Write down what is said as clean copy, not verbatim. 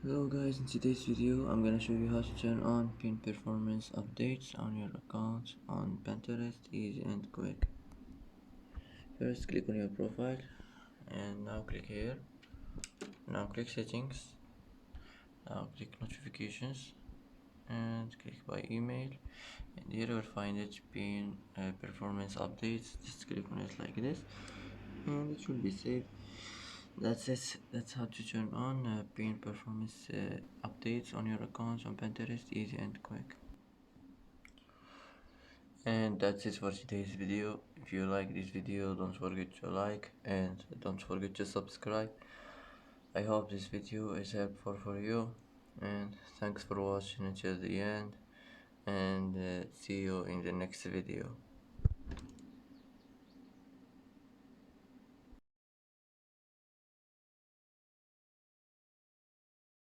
Hello guys, in today's video I'm gonna show you how to turn on pin performance updates on your account on Pinterest, easy and quick. First click on your profile and now click here. Now click settings. Now click notifications and click by email, and here you will find it pin performance updates. Just click on it like this and it will be saved. That's it. That's how to turn on pin performance updates on your account on Pinterest, easy and quick. And that's it for today's video. If you like this video, don't forget to like and don't forget to subscribe. I hope this video is helpful for you, and thanks for watching until the end, and see you in the next video.